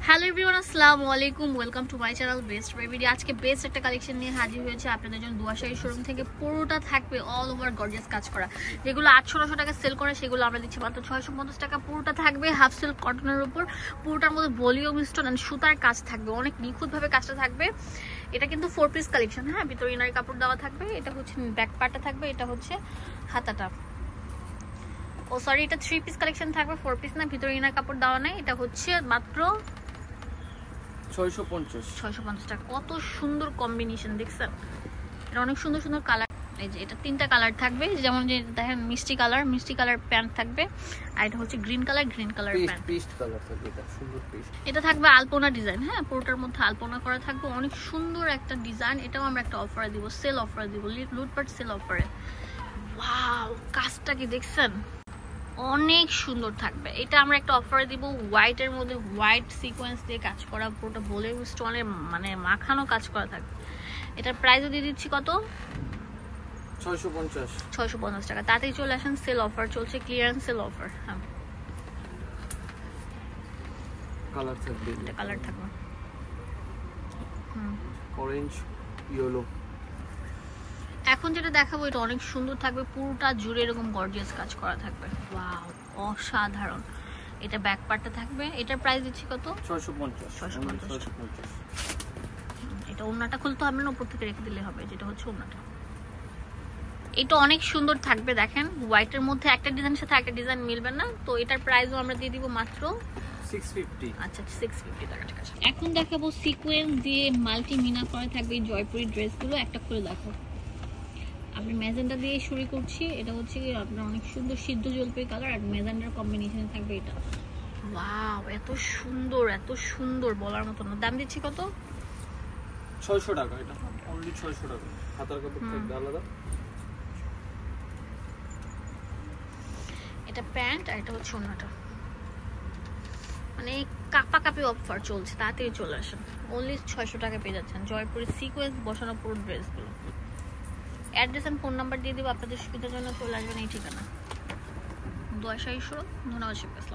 Hello everyone, আসসালামু আলাইকুম। Welcome to my channel best baby. আজকে বেস্ট একটা কালেকশন নিয়ে হাজির হয়েছে আপনাদের জন্য। দুয়াশাহী শোরুম থেকে পুরোটা থাকবে অল ওভার গর্জিয়াস কাজ করা। যেগুলো 800-900 টাকা সেল করে সেগুলো আমরা দিচ্ছি মাত্র 650 টাকা। পুরোটা থাকবে হাফ সিল্ক কটনের উপর, পুরোটার মধ্যে ভলিউম স্টোন এন্ড সুতার কাজ থাকবে, অনেক নিখুঁতভাবে কাজটা থাকবে। এটা কিন্তু 4 পিস কালেকশন, হ্যাঁ, ভিতরে ইনার কাপড় দেওয়া থাকবে। এটা হচ্ছে ব্যাক পার্টটা থাকবে, এটা হচ্ছে হাতাটা। ও সরি, এটা 3 পিস কালেকশন থাকবে, 4 পিস না, ভিতরে ইনার কাপড় দেওয়া নেই। এটা হচ্ছে মাত্র 650 টাকা। কত সুন্দর কম্বিনেশন দেখছেন, এটা অনেক সুন্দর সুন্দর কালার। এই যে এটা 3টা কালার থাকবে, যেমন যে দেখেন মিষ্টি কালার প্যান্ট থাকবে, আর এটা হচ্ছে green colour pant, paste colour থাকবে। এটা সুন্দর পেস্ট, এটা থাকবে আলপনা ডিজাইন, হ্যাঁ, পুরোটার মধ্যে আলপনা করা থাকবে, অনেক সুন্দর একটা ডিজাইন। এটাও আমরা একটা অফারে দিব, সেল অফারে দিব, লুটপাট সেল অফারে। ওয়াও, কাজটা কি দেখছেন, অনেক সুন্দর থাকবে। এটা আমরা একটা অফারে দিব, হোয়াইটের মধ্যে হোয়াইট সিকোয়েন্স দিয়ে কাজ করা, পুরোটা ভলিউম স্টোনের মানে মাখানো কাজ করা থাকবে। এটার প্রাইসও দিয়ে দিচ্ছি কত, 650 টাকা। তাতেই চলে আসেন, সেল অফার চলছে, ক্লিয়ারেন্স সেল অফার। হ্যাঁ, কালার থাকবে, এটা কালার থাকবে অরেঞ্জ ইয়েলো। এখন যেটা দেখাবো এটা অনেক সুন্দর থাকবে, পুরোটা জুড়ে এরকম গর্জিয়াস কাজ করা থাকবে। ওয়াও, অসাধারণ। এটা ব্যাক পার্টটা থাকবে, এটার প্রাইস দিচ্ছি কত, 650। এটা ওড়নাটা খুলতে হবে না, উপর থেকে রেখে দিলে হবে, যেটা হচ্ছে ওড়নাটা। এটা অনেক সুন্দর থাকবে, দেখেন হোয়াইটের মধ্যে একটা ডিজাইনের সাথে একটা ডিজাইন মিলবে না, তো এটার প্রাইসও আমরা দিয়ে দিব মাত্র 650। আচ্ছা, 650 টাকা। ঠিক আছে, এখন দেখাবো সিকোয়েন্স দিয়ে মাল্টি মিনা করা থাকবে এই জয়পুরি ড্রেসগুলো। একটা খুলে দেখো, আমি ম্যাজেন্ডা দিয়ে শুরু করছি। এটা হচ্ছে কি আপনার অনেক সুন্দর সিদ্ধ জলপাই কালার আর ম্যাজেন্ডার কম্বিনেশনে থাকবে এটা। ওয়াও, এত সুন্দর বলার মতো না। দাম দিচ্ছি কত, 600 টাকা। এটা অনলি 600 টাকা। হাতার কাপড় থাকবে আলাদা। এটা প্যান্ট আর এটা হচ্ছে ওড়নাটা। মানে কাপাকাপি অফার চলছে, তাড়াতাড়ি চলে আসেন। অনলি 600 টাকা পেয়ে যাচ্ছেন জয়পুরের সিকোয়েন্স বসানো পুরো ড্রেসগুলো। অ্যাড্রেস এন্ড ফোন নাম্বার দিয়ে দেবো আপনাদের সুবিধার জন্য, চলে আসবেন এই ঠিকানা। দুয়াশাহী শোরুম, ধন্যবাদ।